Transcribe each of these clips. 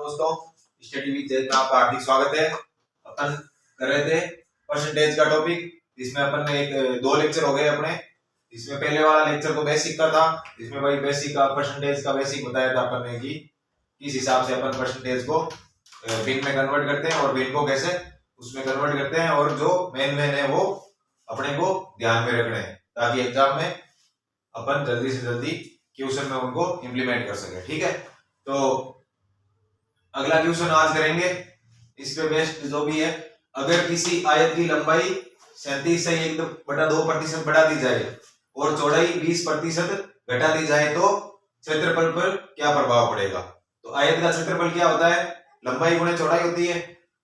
दोस्तों, study with Zaid में आपका हार्दिक स्वागत है। अपन कर रहे थे परसेंटेज का टॉपिक, इसमें अपन ने दो लेक्चर हो गए अपने। इसमें पहले वाला लेक्चर तो बेसिक का था, इसमें भाई बेसिक का परसेंटेज का बेसिक बताया था अपन ने कि किस हिसाब से अपन परसेंटेज को बिन में कन्वर्ट करते हैं और बिन को कैसे उसमें कन्वर्ट करते हैं, और जो मेन है वो अपने को ध्यान में रखने हैं ताकि एग्जाम में अपन जल्दी से जल्दी क्वेश्चन में उनको इंप्लीमेंट कर सके। ठीक है, तो अगला क्वेश्चन आज करेंगे। इस पे बेस्ट जो भी है, अगर किसी आयत की लंबाई 37 से 1/2% बढ़ा दी जाए और चौड़ाई 20% घटा दी जाए तो क्षेत्रफल पर क्या प्रभाव पड़ेगा। तो आयत का क्षेत्रफल क्या होता है, लंबाई गुणे चौड़ाई होती है।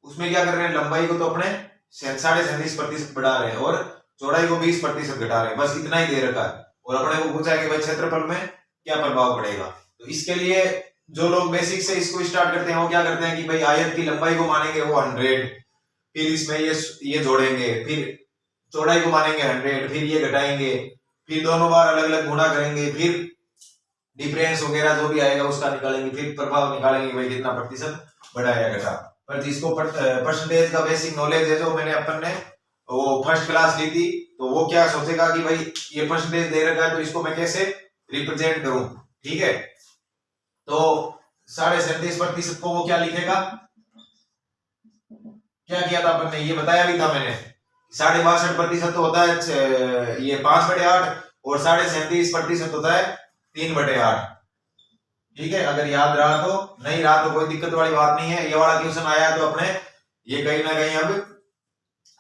उसमें क्या कर रहे हैं, लंबाई को तो अपने 37.5% बढ़ा रहे हैं और चौड़ाई को 20% घटा रहे हैं, बस इतना ही दे रखा है। और अपने को पूछा है कि भाई क्षेत्रफल में क्या प्रभाव पड़ेगा। तो इसके लिए जो लोग बेसिक से इसको स्टार्ट करते हैं वो क्या करते हैं कि भाई आयत की लंबाई को मानेंगे वो 100, फिर इसमें ये जोड़ेंगे, फिर चौड़ाई को मानेंगे 100, फिर ये घटाएंगे, फिर दोनों बार अलग अलग गुणा करेंगे, फिर डिफरेंस वगैरह जो भी आएगा उसका निकालेंगे, फिर प्रभाव निकालेंगे भाई कितना प्रतिशत बढ़ा या घटा। पर जिसको परसेंटेज का बेसिक नॉलेज है, जो मैंने अपन ने वो फर्स्ट क्लास ली थी, तो वो क्या सोचेगा कि भाई ये परसेंटेज दे रखा है तो इसको मैं कैसे रिप्रेजेंट करूं। ठीक है, तो 37.5% को वो क्या लिखेगा, क्या किया था अपन ने, ये बताया भी था मैंने। 62.5% तो होता है ये 5/8 और 37.5% होता है 3/8। ठीक है, अगर याद रहा तो, नहीं रहा तो कोई दिक्कत वाली बात नहीं है। ये वाला क्वेश्चन आया तो अपने ये कहीं ना कहीं अब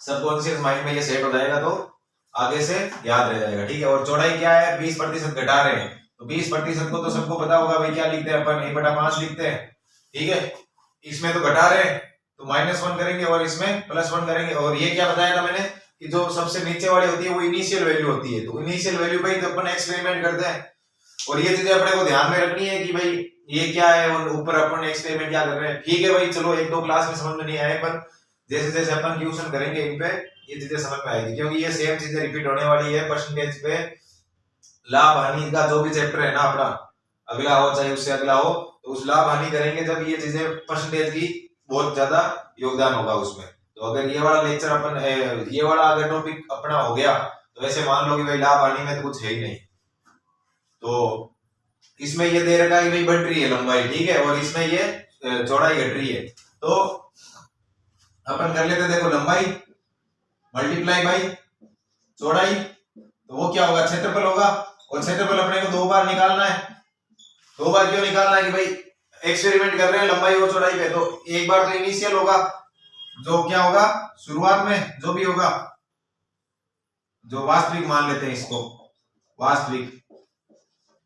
सबकॉन्शियस माइंड में ये सेट हो जाएगा, तो आगे से याद रह जाएगा। ठीक है, और चौड़ाई क्या है, 20% घटा रहे हैं, तो 20% को तो सबको पता होगा भाई क्या लिखते हैं अपन, 1/5 लिखते हैं। ठीक है, इसमें तो घटा रहे हैं तो -1 करेंगे और इसमें +1 करेंगे। और ये क्या बताया था मैंने कि जो सबसे नीचे वाली होती है वो इनिशियल वैल्यू होती है, तो इनिशियल वैल्यू पे तो अपन एक्सपेरिमेंट करते हैं। और ये चीजें अपने को ध्यान में रखनी है कि भाई ये क्या है और ऊपर अपन एक्सपेरिमेंट क्या कर रहे हैं। ठीक है भाई, चलो 1-2 क्लास में समझ में नहीं आए, पर जैसे जैसे अपन क्वेश्चन करेंगे इन पे ये चीजें समझ में आएगी, क्योंकि ये सेम चीजें रिपीट होने वाली है। परसेंटेज पे लाभ हानि का जो भी चैप्टर है ना अपना, अगला हो चाहे उससे अगला हो, तो उस लाभ हानि करेंगे जब ये चीजें परसेंटेज की बहुत ज्यादा योगदान होगा उसमें। तो अगर ये वाला लेक्चर अपन ये वाला अगर टॉपिक अपना हो गया तो ऐसे मान लो कि भाई लाभ हानि में तो कुछ है ही नहीं। तो इसमें ये दे रखा है कि भाई बढ़ रही है लंबाई, ठीक है, और इसमें ये चौड़ाई घट रही है। तो अपन कर लेते, देखो लंबाई मल्टीप्लाई बाई चौड़ाई, तो वो क्या होगा, क्षेत्रफल होगा। और क्षेत्रफल अपने को 2 बार निकालना है। 2 बार क्यों निकालना है कि भाई एक्सपेरिमेंट कर रहे हैं लंबाई और चौड़ाई पे, तो एक बार तो इनिशियल होगा, जो क्या होगा शुरुआत में जो भी होगा, जो वास्तविक मान लेते हैं इसको वास्तविक,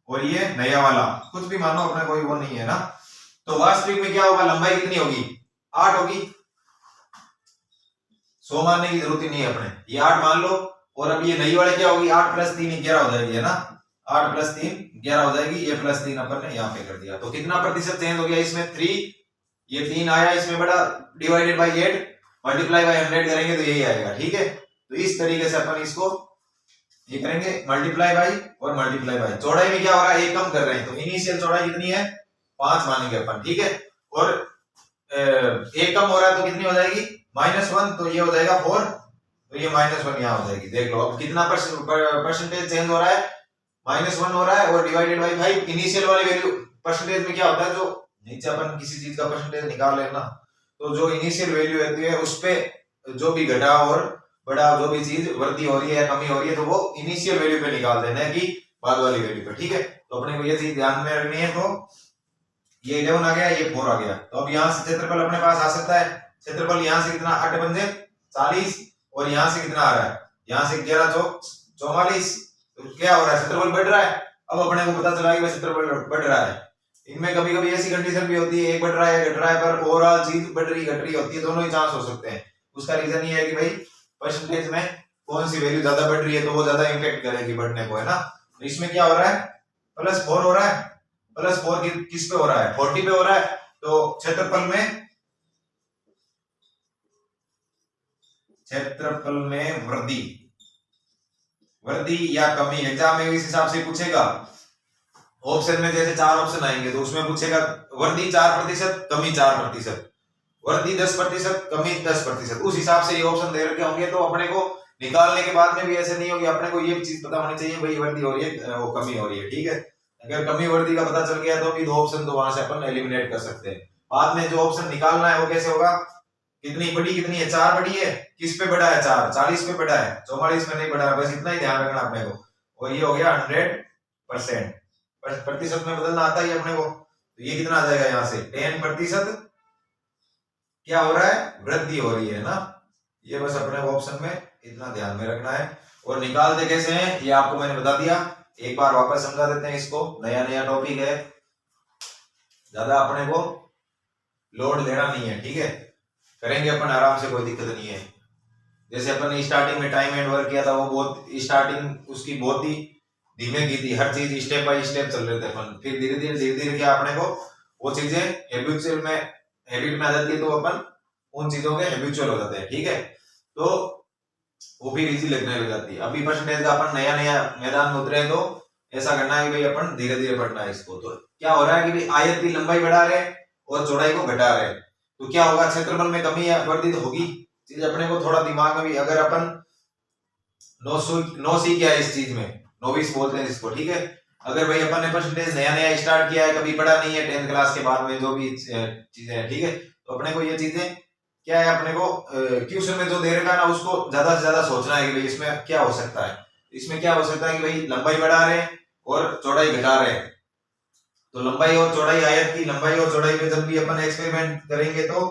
और ये नया वाला कुछ भी मानो, अपने कोई वो नहीं है ना। तो वास्तविक में क्या होगा, लंबाई कितनी होगी, 8 होगी। 100 मानने की जरूरत ही नहीं है अपने, ये 8 मान लो। और अब ये नई वाले क्या होगी, 8 + 3 11 हो जाएगी, है ना। 8 + 3 11 हो जाएगी, ये +3 अपन ने यहाँ पे कर दिया। तो कितना प्रतिशत चेंज हो गया इसमें, 3, ये 3 आया इसमें बड़ा, डिवाइडेड बाई 8 मल्टीप्लाई बाई 100 करेंगे तो यही आएगा। ठीक है, तो इस तरीके से अपन इसको ये करेंगे, मल्टीप्लाई बाई और मल्टीप्लाई बाई। चौड़ाई में क्या हो रहा है, 1 कम कर रहे हैं, तो इनिशियल चौड़ाई कितनी है, 5 मानेंगे अपन। ठीक है, और 1 कम हो रहा है तो कितनी हो जाएगी, -1, तो ये हो जाएगा 4, तो ये -1 यहाँ हो जाएगी। देख लो अब कितना परसेंटेज चेंज हो रहा है, -1 हो रहा है, और डिवाइडेड बाई 5 इनिशियल वाली वैल्यू। परसेंटेज में क्या होता है, जो नीचे अपन किसी चीज का परसेंटेज निकाल रहे हैं ना, तो जो इनिशियल वैल्यू रहती है उस पे जो भी घटा और बढ़ा जो भी चीज वृद्धि हो रही है या कमी हो रही है, तो वो इनिशियल वैल्यू पे निकाल देना है कि बाद वाली वैल्यू पे। ठीक है, तो अपने को ये चीज ध्यान में रखनी है। तो ये 11 आ गया, ये 4 आ गया, तो अब यहाँ से क्षेत्रफल अपने पास आ सकता है। क्षेत्रफल यहाँ से कितना, 8 पंजे 40, और यहाँ से कितना आ रहा है, यहाँ से 11 चौक 44, तो क्या हो रहा है, क्षेत्रफल बढ़ रहा है। अब अपने को पता चला कि क्षेत्रफल बढ़ रहा है। इनमें कभी कभी ऐसी कंडीशन भी होती है, एक बढ़ रहा है घट रहा है, पर ओवरऑल चीज बढ़ रही घट रही होती है, दोनों ही चांस हो सकते हैं। उसका रीजन ये है कि भाई परसेंटेज में कौन सी वैल्यू ज्यादा बढ़ रही है, तो वो ज्यादा इंपैक्ट करेगी बढ़ने को, है ना। तो इसमें क्या हो रहा है, +4 हो रहा है, +4 किस पे हो रहा है, 40 पे हो रहा है। तो क्षेत्रफल में वृद्धि या कमी, एग्जाम में इस हिसाब से पूछेगा। ऑप्शन में जैसे 4 ऑप्शन आएंगे तो उसमें पूछेगा वर्दी 4%, कमी 4%, वर्दी 10%, कमी 10%, उस हिसाब से ये ऑप्शन दे रखे होंगे। तो अपने को निकालने के बाद में भी ऐसे नहीं होगी, अपने को ये चीज पता होनी चाहिए भाई वर्दी हो रही है वो कमी हो रही है, ठीक है। अगर कमी वर्दी का पता चल गया तो भी 2 ऑप्शन तो वहां से अपन एलिमिनेट कर सकते हैं। बाद में जो ऑप्शन निकालना है वो कैसे होगा, कितनी बड़ी कितनी है, 4 बड़ी है, किस पे बड़ा है, 4 40 पे बड़ा है, 44 में नहीं बड़ा है, बस इतना ही ध्यान रखना अपने को। और ये हो गया 100%, प्रतिशत में बदलना आता ही अपने को। तो ये कितना आ जाएगा यहाँ से 10% क्या हो रहा है, वृद्धि हो रही है ना। ये बस अपने को ऑप्शन में इतना ध्यान में रखना है। और निकालते कैसे हैं ये आपको मैंने बता दिया, एक बार वापस समझा देते हैं इसको। नया नया टॉपिक है, ज्यादा अपने को लोड लेना नहीं है, ठीक है, करेंगे अपन आराम से, कोई दिक्कत नहीं है। जैसे अपन ने स्टार्टिंग में टाइम एंड वर्क किया था, वो बहुत स्टार्टिंग उसकी बहुत ही धीमे की थी, हर चीज स्टेप बाय स्टेप चल रहे थे अपन। फिर धीरे धीरे क्या अपने को वो चीजें हैबिट में आ जाती है, तो अपन उन चीजों के हैबिचुअल हो जाते हैं, ठीक है। तो वो फिर इजी लगने लग जाती है। अभी परसेंटेज का अपन नया नया मैदान में उतरे तो ऐसा करना है कि भाई अपन धीरे धीरे पढ़ना है इसको। तो क्या हो रहा है कि भाई आयत की लंबाई बढ़ा रहे और चौड़ाई को घटा रहे, तो क्या होगा, क्षेत्रफल में कमी या वृद्धि होगी। चीज अपने को थोड़ा दिमाग में भी, अगर अपन नो सी क्या है इस चीज में, नोविस बोलते हैं इसको, ठीक है। अगर भाई अपन ने परसेंटेज नया नया स्टार्ट किया है, कभी पढ़ा नहीं है 10th क्लास के बाद में जो भी चीजें हैं, ठीक है, तो अपने को ये चीजें क्या है, अपने को क्वेश्चन में जो दे रखा है ना उसको ज्यादा से ज्यादा सोचना है कि भाई इसमें क्या हो सकता है। इसमें क्या हो सकता है कि भाई लंबाई बढ़ा रहे और चौड़ाई घटा रहे, तो लंबाई और चौड़ाई, आयत की लंबाई और चौड़ाई पे जब भी अपन एक्सपेरिमेंट करेंगे तो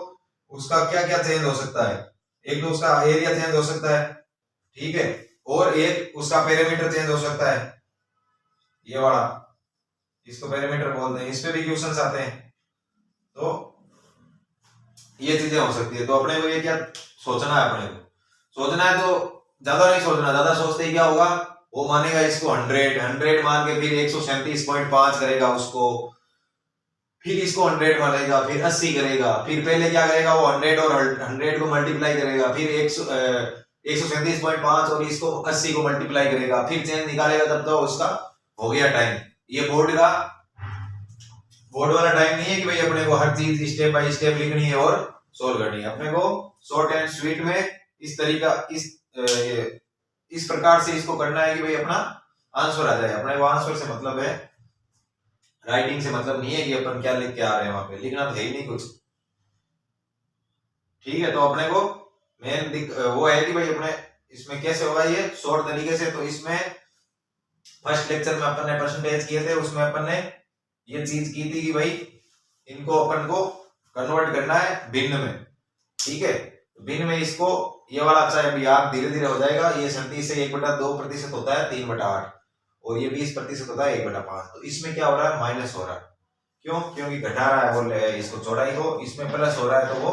उसका क्या क्या चेंज हो सकता है। एक तो उसका एरिया चेंज हो सकता है, ठीक है, और एक उसका पेरीमीटर चेंज हो सकता है, ये वाला, इसको पेरीमीटर बोलते हैं, इस पे भी क्वेश्चंस आते हैं। तो ये चीजें हो सकती है। तो अपने को ये क्या सोचना है, अपने को सोचना है तो ज्यादा नहीं सोचना, ज्यादा सोचते ही क्या होगा, वो मानेगा इसको 100 मान के फिर 137.5 करेगा उसको, फिर इसको 100 मानेगा, फिर 80 करेगा, फिर पहले क्या करेगा वो 100 और 100 को मल्टीप्लाई करेगा, फिर 137.5 और इसको 80 को मल्टीप्लाई करेगा, फिर चेंज निकालेगा, तब तो उसका हो गया टाइम। ये बोर्ड वाला टाइम नहीं है कि भाई अपने को हर चीज स्टेप बाय स्टेप लिखनी है और सोल्व करनी है। अपने को शॉर्ट एंड स्वीट में इस तरीका इस प्रकार से इसको करना है कि भाई अपना आंसर आ जाए। अपने को आंसर से मतलब है, राइटिंग से मतलब नहीं है कि अपन क्या लिख के आ रहे हैं, वहां पे लिखना तो है ही नहीं कुछ, ठीक है। तो अपने को मेन वो है कि भाई अपने इसमें कैसे होगा ये शॉर्ट तरीके से। तो इसमें फर्स्ट लेक्चर में अपन ने परसेंटेज किए थे, उसमें अपन ने ये चीज की थी कि भाई इनको अपन को कन्वर्ट करना है भिन्न में, ठीक है। भिन्न में इसको ये वाला अच्छा है, याद धीरे धीरे हो जाएगा। ये 37 से 1/2% होता है 3/8, और ये 20% होता है 1/5। तो इसमें क्या हो रहा है, माइनस हो रहा है, क्यों, क्योंकि घटा रहा है वो इसको चौड़ाई को, इसमें प्लस हो रहा है तो वो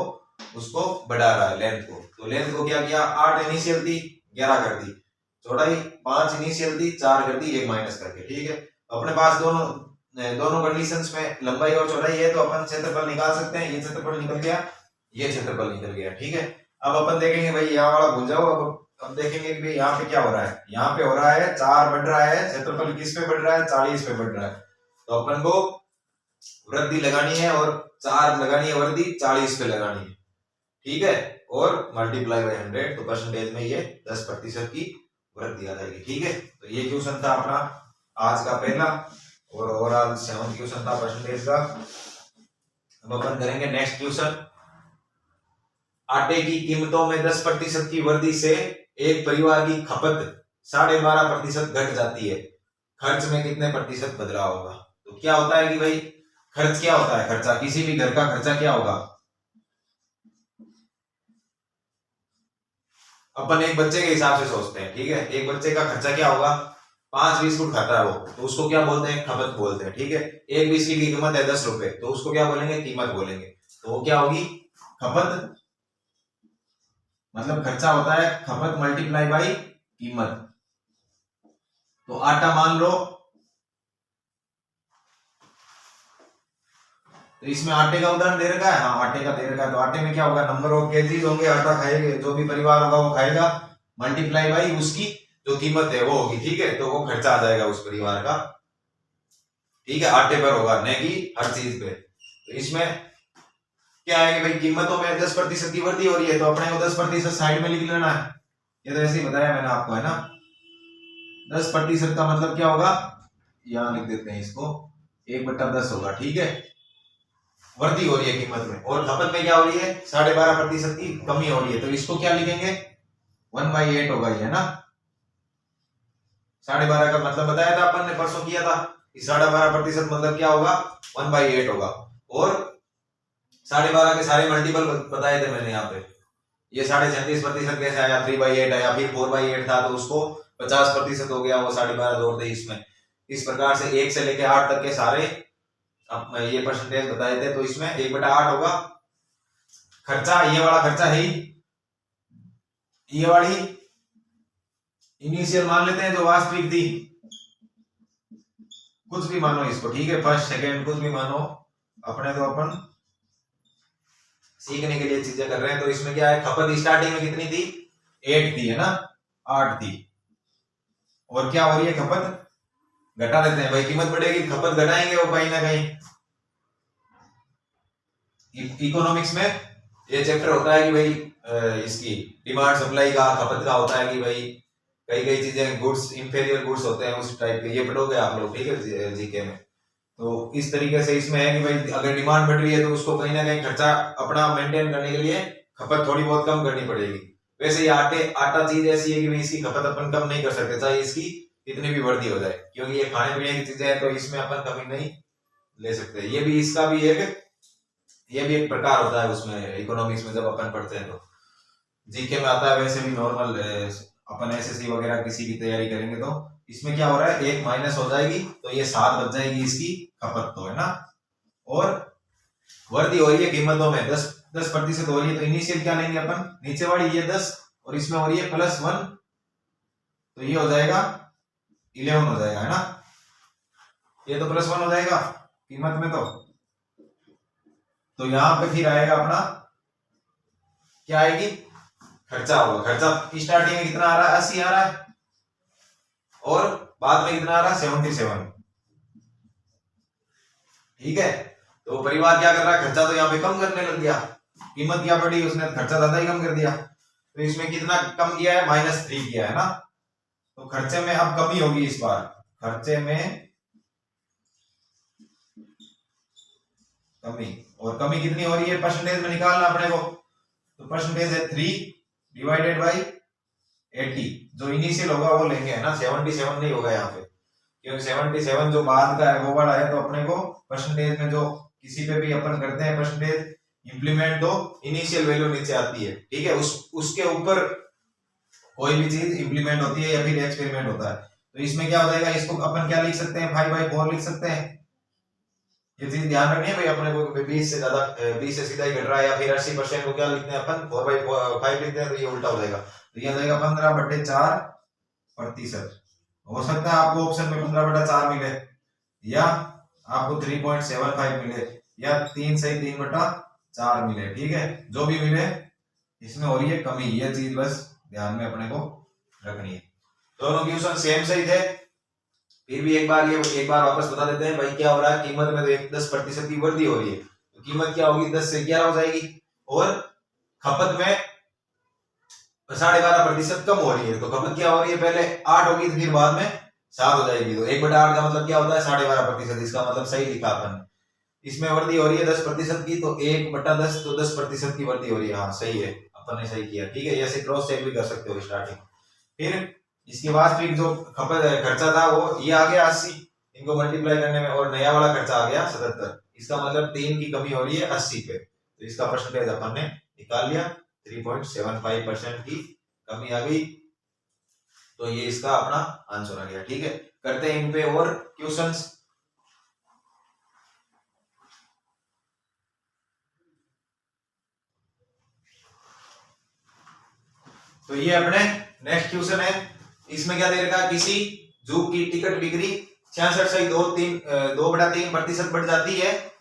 उसको बढ़ा रहा है लेंथ को। तो लेंथ को क्या किया, 8 इनिशियल थी 11 कर दी, चौड़ाई 5 इनिशियल थी 4 कर दी, 1 माइनस करके, ठीक है। अपने पास दोनों कंडीशंस में लंबाई और चौड़ाई है, तो अपन क्षेत्रफल निकाल सकते हैं। ये क्षेत्रफल निकल गया, ये क्षेत्रफल निकल गया, ठीक है। अब अपन देखेंगे भाई यहाँ वाला भूल जाओ, अब देखेंगे कि भाई यहाँ पे क्या हो रहा है। यहाँ पे हो रहा है 4 बढ़ रहा है, क्षेत्रफल किस पे बढ़ रहा है, 40 पे बढ़ रहा है। तो अपन को वृद्धि लगानी है और 4 लगानी है, वृद्धि 40 पे लगानी है, ठीक है, और मल्टीप्लाई बाय 100, तो परसेंटेज में ये 10% की वृद्धि आ जाएगी, ठीक है। तो ये क्वेश्चन था अपना आज का पहला, और ओवरऑल 7 क्वेश्चन था परसेंटेज का। अब अपन करेंगे नेक्स्ट क्वेश्चन। आटे की कीमतों में 10% की वृद्धि से एक परिवार की खपत 12.5% घट जाती है, खर्च में कितने प्रतिशत बदलाव होगा। तो क्या होता है कि भाई खर्च क्या होता है, खर्चा, किसी भी घर का खर्चा क्या होगा। अपन एक बच्चे के हिसाब से सोचते हैं, ठीक है। एक बच्चे का खर्चा क्या होगा, 5 बिस्कुट खाता है वो, तो उसको क्या बोलते हैं, खपत बोलते हैं, ठीक है। एक बिस्किट की कीमत है 10 रुपए, तो उसको क्या बोलेंगे, कीमत बोलेंगे। तो वो क्या होगी, खपत, मतलब खर्चा होता है खपत मल्टीप्लाई बाई कीमत। तो आटा मान लो, तो इसमें आटे का उदाहरण दे रखा है, हाँ आटे का दे रखा है। तो आटे में क्या होगा, नंबर ऑफ केजीज होंगे, आटा खाएंगे जो भी परिवार होगा वो खाएगा, मल्टीप्लाई बाई उसकी जो कीमत है वो होगी, ठीक है। तो वो खर्चा आ जाएगा उस परिवार का, ठीक है, आटे पर होगा, न कि हर चीज पे। तो इसमें क्या है कि भाई कीमतों में 10% की वृद्धि हो रही है, तो अपने को 10% साइड में लिख लेना है। ये तो ऐसे ही बताया मैंने आपको, है ना। 10% का मतलब क्या होगा, यहां लिख देते हैं इसको, 1/10 होगा, ठीक है। वृद्धि हो रही है कीमत में, और खपत में क्या हो रही है, 12.5% की कमी हो रही है। तो इसको क्या लिखेंगे, 1/8 होगा ये, है ना। 12.5 का मतलब बताया था अपन ने, परसों किया था कि 12.5% मतलब क्या होगा, 1/8 होगा। और 12.5 के सारे मल्टीपल बताए थे मैंने यहाँ पे। ये 37.5% कैसे आया, 3/8 आया, फिर 4/8 था तो उसको 50% हो गया, वो 12.5 जोड़ दे इसमें। इस प्रकार से 1 से लेके 8 तक के सारे अब ये परसेंटेज बताए थे। तो इसमें 1/8 होगा। खर्चा, ये वाला खर्चा है ही, ये वाली इनिशियल मान लेते हैं जो वास्तविक थी, कुछ भी मानो इसको, ठीक है, फर्स्ट सेकंड कुछ भी मानो, अपने तो अपन सीखने के लिए चीजें कर रहे हैं। तो इसमें क्या है, खपत स्टार्टिंग में कितनी थी, 8 थी, है ना, 8 थी। और क्या हो रही है, खपत घटा देते हैं भाई, कीमत बढ़ेगी खपत घटाएंगे वो कहीं ना कहीं। इकोनॉमिक्स में ये चैप्टर होता है कि भाई इसकी डिमांड सप्लाई का, खपत का होता है कि भाई कई कई चीजें गुड्स इंफीरियर गुड्स होते हैं उस टाइप के, ये पढ़ोगे आप लोग, ठीक है, जीके में। तो इस तरीके से इसमें है कि भाई अगर डिमांड बढ़ रही है तो उसको कहीं ना कहीं खर्चा अपना मेंटेन करने के लिए खपत थोड़ी बहुत कम करनी पड़ेगी। वैसे ये आटा चीज ऐसी है कि भाई इसकी खपत अपन कम नहीं कर सकते, चाहे इसकी कितनी भी वृद्धि हो जाए, क्योंकि ये खाने पीने की चीजें हैं, तो इसमें अपन कमी नहीं ले सकते। ये भी इसका भी एक प्रकार होता है उसमें, इकोनॉमिक्स में जब अपन पढ़ते हैं तो। जीके में आता है, वैसे भी नॉर्मल अपन एसएससी वगैरह किसी की तैयारी करेंगे तो इसमें क्या हो रहा है, 1 माइनस हो जाएगी तो ये 7 बच जाएगी इसकी खपत, तो है ना। और वृद्धि हो रही है कीमतों में 10% हो रही है, तो इनिशियल क्या लेंगे अपन, नीचे वाली ये 10 और इसमें हो रही है +1, तो ये हो जाएगा 11 हो जाएगा, है ना। ये तो +1 हो जाएगा कीमत में। तो यहां पे फिर आएगा अपना, क्या आएगी, खर्चा होगा। खर्चा स्टार्टिंग में कितना आ रहा है, 80 आ रहा है, और बाद में कितना आ रहा है, 77, ठीक है। तो परिवार क्या कर रहा है, खर्चा तो यहाँ पे कम करने लग गया, कीमत क्या बढ़ी, उसने खर्चा ज्यादा ही कम कर दिया। तो इसमें कितना कम किया है, -3 किया है ना। तो खर्चे में अब कमी होगी इस बार, खर्चे में कमी, और कमी कितनी हो रही है, परसेंटेज में निकालना अपने को। तो परसेंटेज है 3/80, जो इनिशियल होगा वो लेंगे, है ना। 77 नहीं होगा यहाँ पे, क्योंकि 77 जो बाद का है वो वाला है। तो अपने को परसेंटेज में जो किसी पे भी अपन करते हैं परसेंटेज इंप्लीमेंट, तो इनिशियल वैल्यू नीचे आती है, ठीक है, उसके ऊपर कोई भी चीज इंप्लीमेंट होती है या फिर एक्सपेरिमेंट होता है। तो इसमें क्या हो जाएगा, इसको अपन क्या लिख सकते हैं, 5/4 लिख सकते हैं। ये चीज ध्यान रखनी है भाई अपने को, 20 से ज्यादा, 20 से सीधा ही घट रहा है, या फिर 80% को क्या लिखते हैं अपन, 4/5 लिखते हैं, तो ये उल्टा हो जाएगा। तो ये आ जाएगा 15/4%। हो सकता है आपको ऑप्शन में 15/4 मिले, या आपको 3.75 मिले, या 3 से 3/4 मिले, ठीक है। जो भी मिले इसमें हो रही है कमी, ये चीज बस ध्यान में अपने को रखनी है। दोनों क्वेश्चन सेम सही थे, फिर भी एक बार वापस बता देते हैं भाई क्या हो रहा है। कीमत में तो 10% की वृद्धि हो रही है, तो कीमत क्या होगी, 10 से 11 हो जाएगी, और खपत में 12.5% कम हो रही है। तो खपत क्या हो रही है, पहले 8 होगी, फिर बाद में 7 हो जाएगी। तो 1/8 का मतलब क्या होता है, 12.5%। इसका मतलब सही लिखा अपन, इसमें वृद्धि हो रही है 10% की, तो 1/10 तो 10% की वृद्धि हो रही है। हाँ सही है, अपन ने सही किया, ठीक है। ऐसे क्रॉस चेक भी कर सकते हो स्टार्टिंग। फिर इसकी वास्तविक जो खपत खर्चा था वो ये आ गया 80, इनको मल्टीप्लाई करने में, और नया वाला खर्चा आ गया 77। इसका मतलब 3 की कमी हो रही है 80 पे। तो इसका परसेंटेज अपन ने निकाल लिया, 3.75% की कमी आ गई। तो ये इसका अपना आंसर आ गया, ठीक है। करते हैं इन पे और क्वेश्चंस। तो ये अपने नेक्स्ट क्वेश्चन है, इसमें क्या दे रखा है, किसी जू की टिकट बिक्री 66.2% बढ़ जाती है,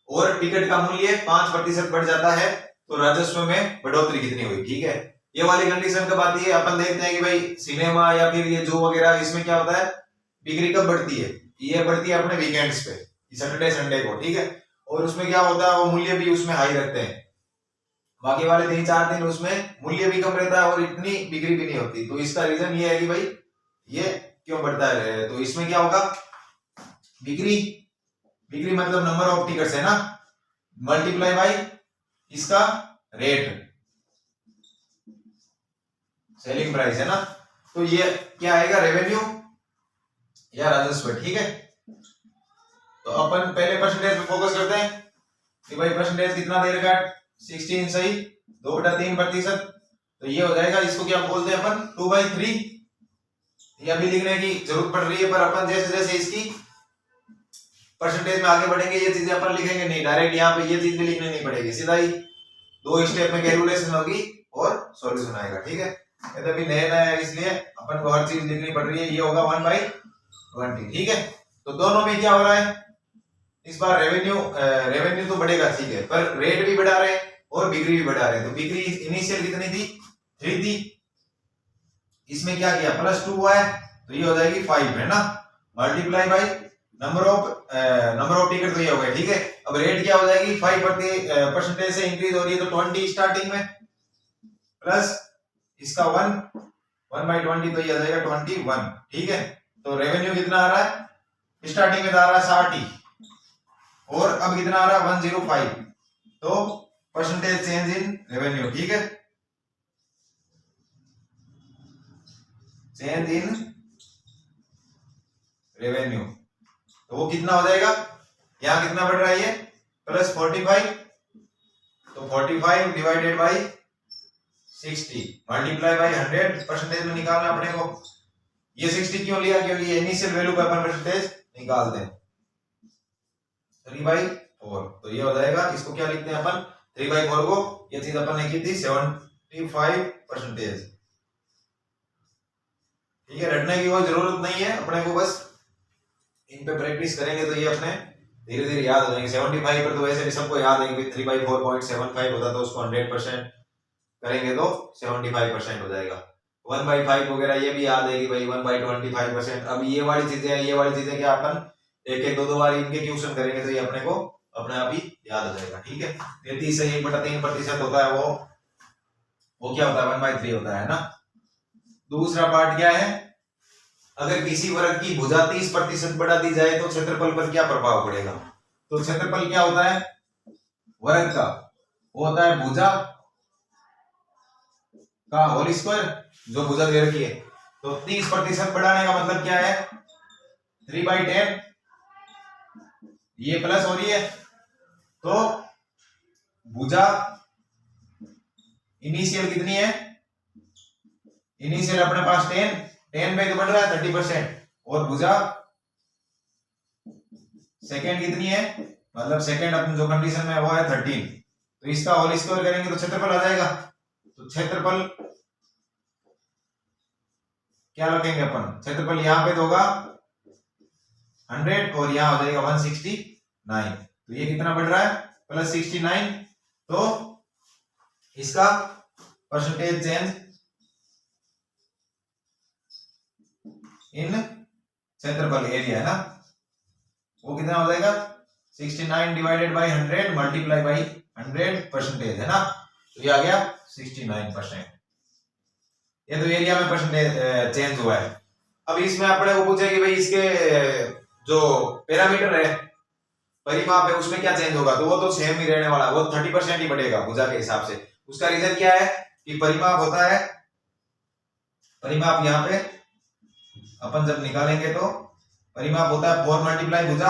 और टिकट का मूल्य 5% बढ़ जाता है, तो राजस्व में बढ़ोतरी कितनी हुई, ठीक है। ये वाली कंडीशन कब आती है, अपन देखते हैं कि भाई सिनेमा या फिर ये जू वगैरह, इसमें क्या होता है, बिक्री कब बढ़ती है, ये बढ़ती है अपने वीकेंड्स पे, सैटरडे संडे को, ठीक है। और उसमें क्या होता है, वो मूल्य भी उसमें हाई रखते हैं, बाकी वाले 3-4 दिन उसमें मूल्य भी कम रहता है और इतनी बिक्री भी नहीं होती। तो इसका रीजन ये है कि भाई ये क्यों बढ़ता है। तो इसमें क्या होगा, बिक्री, बिक्री मतलब नंबर ऑफ टिकट्स है ना, मल्टीप्लाई बाय इसका रेट, सेलिंग प्राइस है ना। तो ये क्या आएगा, रेवेन्यू या राजस्व, ठीक है। तो अपन पहले परसेंटेज पे फोकस करते हैं कि भाई परसेंटेज कितना दे रखा है, 16 सही, 2/3%। तो ये हो जाएगा, इसको क्या बोलते हैं अपन, 2/3। ये अभी लिखने की जरूरत पड़ रही है, पर अपन जैसे जैसे इसकी परसेंटेज में आगे बढ़ेंगे ये चीजें अपन लिखेंगे नहीं, डायरेक्ट यहाँ पे ये चीज भी लिखनी नहीं पड़ेगी, सीधा ही 2 स्टेप में कैलकुलेशन होगी और सॉल्यूशन आएगा, ठीक है। ये तो अभी नया नया है इसलिए अपन को हर चीज लिखनी पड़ रही है। ये होगा 1/20, ठीक है। तो दोनों में क्या हो रहा है, इस बार रेवेन्यू तो बढ़ेगा, ठीक है, पर रेट भी बढ़ा रहे हैं और बिक्री भी बढ़ा रहे हैं। तो बिक्री इनिशियल कितनी थी, 3 थी, इसमें क्या किया, +2 हुआ है, तो ये हो जाएगी 5, है ना, multiply by number of ticket, तो ये हो गया, ठीक है। अब रेट क्या हो जाएगी, 5% से इंक्रीज हो रही है, तो 20 स्टार्टिंग में प्लस इसका 1/20, तो ये आ जाएगा 21, ठीक है। तो रेवेन्यू कितना आ रहा है, स्टार्टिंग में आ रहा है 60 और अब कितना आ रहा है 105, तो परसेंटेज चेंज इन रेवेन्यू, ठीक है, चेंज इन रेवेन्यू। तो वो कितना हो जाएगा, यहां कितना बढ़ रहा है, ये +45, तो 45 divided by 60 multiply by 100, percentage में निकालना अपने को। ये 60 क्यों लिया, क्योंकि ये इनिशियल वैल्यू का अपन परसेंटेज निकालते हैं, 3/4, तो ये हो जाएगा, इसको क्या लिखते हैं अपन, 3/4 को, ये चीज अपन ने की थी 75%, ठीक है। रटने की कोई जरूरत नहीं है अपने को, बस इन पे प्रैक्टिस करेंगे तो ये अपने धीरे धीरे याद हो जाएंगे। 75 पर तो वैसे भी सबको याद है कि 3/4.75 होता, तो उसको 100% करेंगे तो 75% हो जाएगा। 1/5 वगैरह ये भी याद है कि भाई 1/25%। अब ये वाली चीजें क्या अपन एक 2 बार इनके क्वेश्चन करेंगे तो ये अपने को अपने आप ही याद हो जाएगा, ठीक है। 33 से 1/3% होता है, वो क्या होता है, 1/3 होता है ना। दूसरा पार्ट क्या है, अगर किसी वर्ग की भुजा 30% बढ़ा दी जाए तो क्षेत्रफल पर क्या प्रभाव पड़ेगा। तो क्षेत्रफल क्या होता है वर्ग का, वो होता है भुजा का होल स्क्वायर, जो भुजा दे रखी है। तो 30% बढ़ाने का मतलब क्या है, 3/10, ये प्लस हो रही है, तो भुजा इनिशियल कितनी है, इनिशियल अपने पास 10 पे तो बढ़ रहा है 30%, और भुजा सेकेंड कितनी है, मतलब सेकेंड अपन जो कंडीशन में वो है 13, तो इसका होल स्क्वायर करेंगे तो क्षेत्रफल आ जाएगा। तो क्षेत्रफल क्या रखेंगे अपन, क्षेत्रफल यहाँ पे तो होगा 100 और यहाँ हो जाएगा 169, तो ये कितना बढ़ रहा है, +69, तो इसका परसेंटेज चेंज इन क्षेत्रफल एरिया है ना, वो कितना हो जाएगा, 69 डिवाइडेड बाई 100 मल्टीप्लाई बाई 100% है ना, तो ये आ गया 69%। ये तो एरिया में परसेंटेज चेंज हुआ है। अब इसमें अपने को पूछे कि भाई इसके जो पैरामीटर है, परिमाप है, उसमें क्या चेंज होगा, तो वो तो सेम ही रहने वाला, वो 30% ही बढ़ेगा भुजा के हिसाब से। उसका रीजन क्या है कि परिमाप होता है, परिमाप यहाँ पे अपन जब निकालेंगे तो परिमाप होता है 4 मल्टीप्लाई भुजा,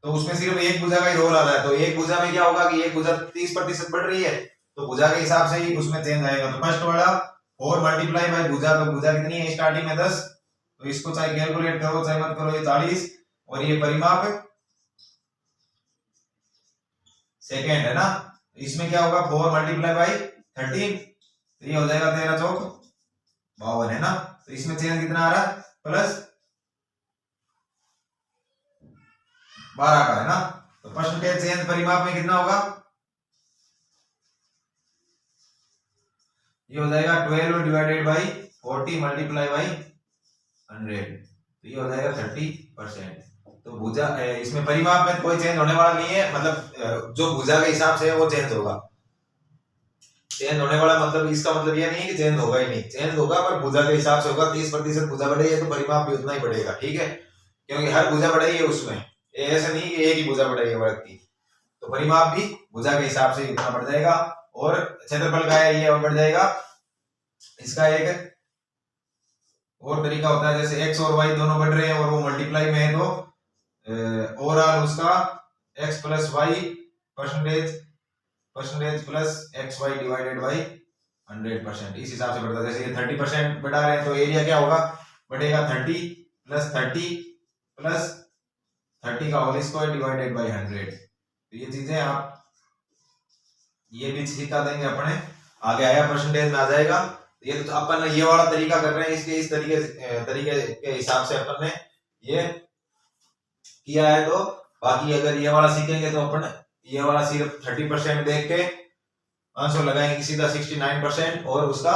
तो उसमें सिर्फ एक भुजा का ही रोल आता है। तो एक भुजा में क्या होगा कि एक भुजा 30% बढ़ रही है, तो भुजा के हिसाब से ही उसमें चेंज आएगा। तो फर्स्ट वाला 4 मल्टीप्लाई बाय भुजा, तो भुजा कितनी है स्टार्टिंग में 10, तो इसको चाहे कैलकुलेट करो चाहे मत करो, ये 40, और ये परिमाप सेकेंड है ना, तो इसमें क्या होगा 4 मल्टीप्लाई बाई 13, तो ये हो जाएगा 13 चौक 52 है ना। तो इसमें चेंज कितना आ रहा है, +12 का है ना। तो परसेंटेज चेंज परिमाप में कितना होगा, ये हो जाएगा 12 डिवाइडेड बाई 40 मल्टीप्लाई बाई 100, तो ये हो जाएगा 30%। तो भुजा इसमें परिमाप में कोई चेंज होने वाला नहीं है, मतलब जो भुजा के हिसाब से है वो चेंज होगा। चेंज होने वाला मतलब इसका मतलब ये नहीं है कि चेंज होगा ही नहीं, चेंज होगा पर भुजा के हिसाब से होगा। 30% भुजा बढ़ी है तो परिमाप भी उतना ही बढ़ेगा, ठीक है, क्योंकि हर भुजा बढ़ी है उसमें, ऐसा नहीं कि एक ही भुजा बढ़ी है वर्ग की। तो परिमाप भी भुजा के हिसाब से उतना बढ़ जाएगा। और क्षेत्रफल का है ये और बढ़ जाएगा। इसका एक और तरीका होता है, जैसे x और y दोनों बढ़ रहे हैं और वो मल्टीप्लाई में है तो ओवरऑल उसका x plus y percentage plus x y divided by 100%, इस हिसाब से बढ़ता है। जैसे ये 30% बढ़ा रहे हैं तो एरिया क्या होगा, बढ़ेगा 30 प्लस 30 का होल स्क्वायर डिवाइडेड बाई 100। तो ये चीजें आप ये भी सिखा देंगे अपने, आगे आया परसेंटेज में आ जाएगा। ये तो अपन ये वाला तरीका कर रहे हैं, इसके इस तरीके के हिसाब से अपन ने ये किया है। तो बाकी अगर ये वाला सीखेंगे तो अपन ये वाला सिर्फ 30% देख के आंसर लगाएंगे सीधा 69% और उसका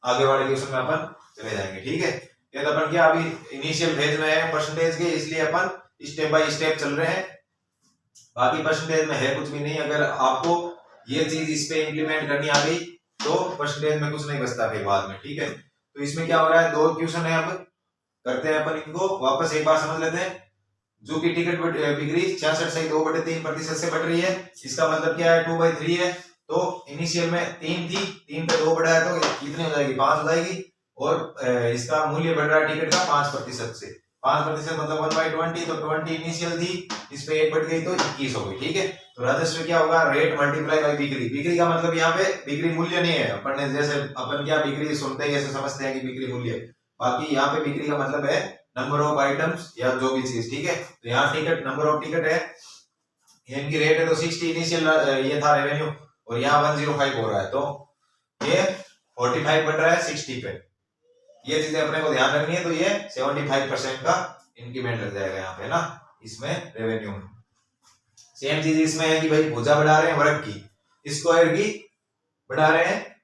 आगे वाले क्वेश्चन में अपन चले जाएंगे, ठीक है। ये तो अपन क्या अभी इनिशियल फेज में है परसेंटेज के, इसलिए अपन स्टेप बाय स्टेप चल रहे हैं। बाकी परसेंटेज में है कुछ भी नहीं, अगर आपको ये चीज इस पे इंप्लीमेंट करनी आ गई तो परसेंटेज में कुछ नहीं बचता फिर बाद में, ठीक है। तो इसमें क्या हो रहा है, 2 क्वेश्चन है, अब करते हैं अपन इनको वापस एक बार समझ लेते हैं। जो की टिकट बिक्री 66.2/3% से बढ़ रही है, इसका मतलब क्या है 2/3 है। तो इनिशियल में 3 थी, 3 पे 2 बढ़ा है तो कितनी हो जाएगी, 5 हो जाएगी। और इसका मूल्य बढ़ रहा है टिकट का 5% से, 5% मतलब 1/20, तो 20 इनिशियल थी, इस पे 1 बढ़ गई तो 21 हो गई, ठीक है। तो राजस्व क्या होगा, रेट मल्टीप्लाई बाय बिक्री। बिक्री का मतलब यहाँ पे बिक्री मूल्य नहीं है, अपन ने जैसे अपन क्या बिक्री सुनते ही ऐसे समझते हैं कि बिक्री मूल्य, बाकी यहाँ पे बिक्री का मतलब है नंबर ऑफ आइटम्स या जो भी चीज, ठीक है। तो यहाँ टिकट नंबर ऑफ टिकट है, इनकी रेट है तो 60 इनिशियल ये था रेवेन्यू, और यहाँ 105 हो रहा है तो ये 45 बढ़ रहा है 60 पे। ये चीजें अपने को ध्यान रखनी है। तो ये 75% का इंक्रीमेंट लग जाएगा यहाँ पे ना, इसमें रेवेन्यू में। सेम चीज इसमें है कि भाई भुजा बढ़ा रहे हैं वर्ग की, स्क्वायर की बढ़ा रहे हैं,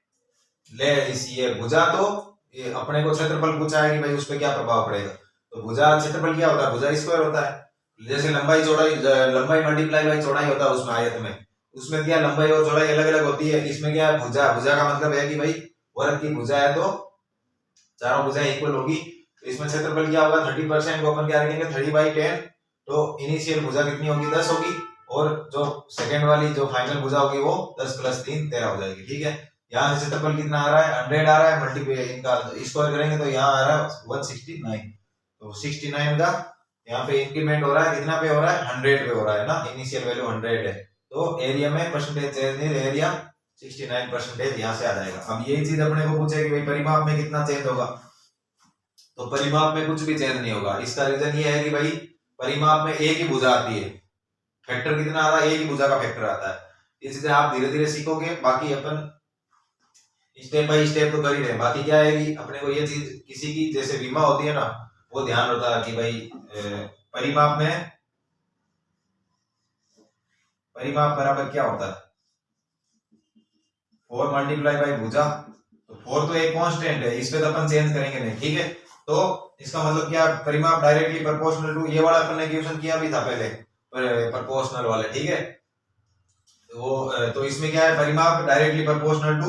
ले इस ये भुजा तो ये अपने को क्षेत्रफल पूछा है कि भाई उस पर क्या प्रभाव पड़ेगा। तो भुजा क्षेत्रफल क्या होता है, भुजा स्क्वायर होता है। जैसे लंबाई चौड़ाई, लंबाई मल्टीप्लाई बाई चौड़ाई होता है उसमें आयत में, उसमें क्या लंबाई और चौड़ाई अलग अलग होती है। इसमें क्या है भुजा, भुजा का मतलब है कि भाई वर्ग की भुजा है तो चारों भुजाएं इक्वल होगी। तो इसमें क्षेत्रफल क्या होगा, 30% को अपन क्या रखेंगे 30/10। तो इनिशियल भुजा कितनी होगी, 10 होगी, और जो सेकंड वाली जो फाइनल भुजा होगी वो 10 + 3 13 हो जाएगी, ठीक है। यहाँ से क्षेत्रफल कितना आ रहा है, 100 आ रहा है, मल्टीप्लाई इनका स्क्वायर करेंगे तो यहाँ आ रहा है 169। तो 69 का यहाँ पे इंक्रीमेंट हो रहा है, कितना पे हो रहा है, 100 पे हो रहा है ना, इनिशियल वैल्यू 100 है। तो एरिया में परसेंटेज चेंज नहीं, एरिया 69% यहाँ से आ जाएगा। अब यही चीज अपने को पूछे कि भाई परिमाप में कितना चेंज होगा, तो परिमाप में कुछ भी चेंज नहीं होगा। इसका रीजन ये है कि भाई परिमाप में एक ही भुजा आती है, फैक्टर कितना आ रहा है, एक ही भुजा का फैक्टर आता है। ये चीजें आप धीरे धीरे सीखोगे, बाकी अपन स्टेप बाय स्टेप तो कर ही रहे हैं। बाकी क्या है कि अपने को ये चीज किसी की जैसे बीमा होती है ना, वो ध्यान होता है कि भाई परिमाप में परिमाप बराबर क्या होता है, 4 मल्टीप्लाई बाई भुजा। तो 4 तो एक कांस्टेंट है, इस पे तो अपन चेंज करेंगे नहीं, ठीक है। तो इसका मतलब क्या, परिमाप डायरेक्टली प्रोपोर्शनल टू, ये वाला अपन ने क्वेश्चन किया भी था पहले प्रोपोर्शनल वाले, ठीक है। तो इसमें क्या है, परिमाप डायरेक्टली प्रोपोर्शनल टू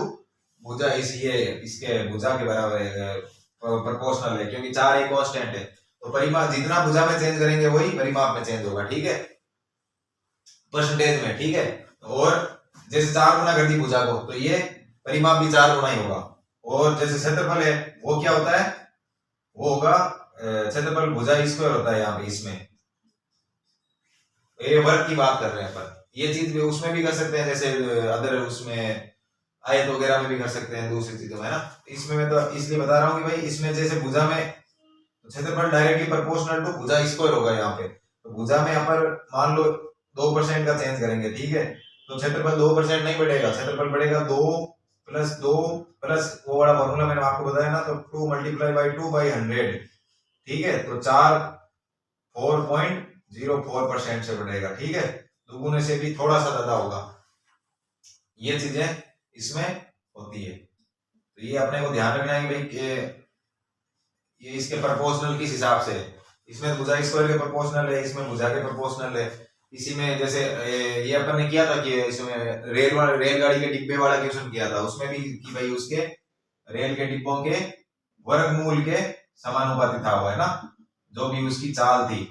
भुजा, इसके भुजा के बराबर प्रोपोर्शनल है, क्योंकि 4 एक कांस्टेंट है। तो परिमाप जितना भुजा में चेंज करेंगे वही परिमाप में चेंज होगा, ठीक है, परसेंटेज में, ठीक है। और जैसे 4 गुना कर दी भुजा को तो ये परिमाप भी 4 गुना ही होगा। और जैसे क्षेत्रफल है वो क्या होता है, वो होगा क्षेत्रफल भुजा स्क्वायर होता है यहाँ पे, इसमें ये वर्ग की बात कर रहे हैं पर ये चीज भी उसमें भी कर सकते हैं, जैसे अदर उसमें आयत वगैरह में भी कर सकते हैं, दूसरी चीजों में, है ना। इसमें मैं तो इसलिए बता रहा हूँ कि भाई इसमें जैसे भुजा में क्षेत्रफल डायरेक्टली प्रोपोर्शनल टू भुजा स्क्वायर होगा यहाँ पे। तो भुजा में यहाँ पर मान लो 2% का चेंज करेंगे, ठीक है, तो क्षेत्रफल 2% नहीं बढ़ेगा, क्षेत्रफल बढ़ेगा 2 + 2 प्लस वो वाला फॉर्मूला मैंने आपको बताया ना, तो 2 मल्टीप्लाई बाई 2/100, ठीक है। तो 4.04% से बढ़ेगा, ठीक है, दुगुने से भी थोड़ा सा ज्यादा होगा। ये चीजें इसमें होती है, तो ये अपने को ध्यान रखना है भाई कि ये इसके प्रोपोर्शनल किस हिसाब से, इसमें भुजा स्क्वायर के प्रोपोर्शनल है, इसमें भुजा के प्रोपोर्शनल है। इसी में जैसे ये अपन ने किया था कि इसमें रेलगाड़ी के डिब्बे वाला क्वेश्चन किया था, उसमें भी कि भाई उसके रेल के डिब्बों के वर्गमूल के समानुपाती था हुआ है ना, जो भी उसकी चाल थी,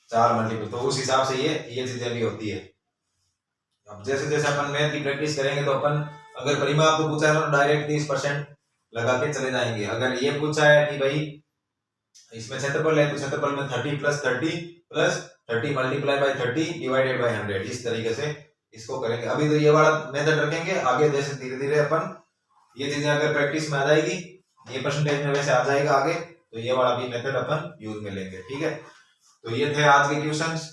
चार मल्टीपल, तो उस हिसाब से ये चीजें भी होती है। अब जैसे जैसे अपन मैथ की प्रैक्टिस करेंगे तो अपन अगर परिमाप तो पूछा है तो डायरेक्ट 30% लगा के चले जाएंगे। अगर ये पूछा है कि भाई इसमें क्षेत्रफल है तो क्षेत्रफल में 30 + 30 + 30 × 30 डिवाइडेड बाय 100, इस तरीके से इसको करेंगे। अभी तो ये वाला मेथड रखेंगे, आगे जैसे धीरे धीरे अपन ये चीजें अगर प्रैक्टिस में आ जाएगी, ये परसेंटेज में वैसे आ जाएगा आगे, तो ये वाला भी मेथड अपन यूज में लेंगे। ठीक है, तो ये थे आज के क्वेश्चंस।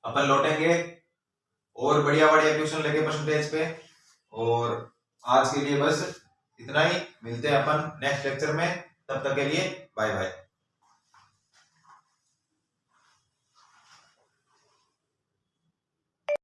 अपन लौटेंगे और बढ़िया बढ़िया क्वेश्चन लेके परसेंटेज पे, और आज के लिए बस इतना ही। मिलते हैं अपन नेक्स्ट लेक्चर में, तब तक के लिए बाय बाय।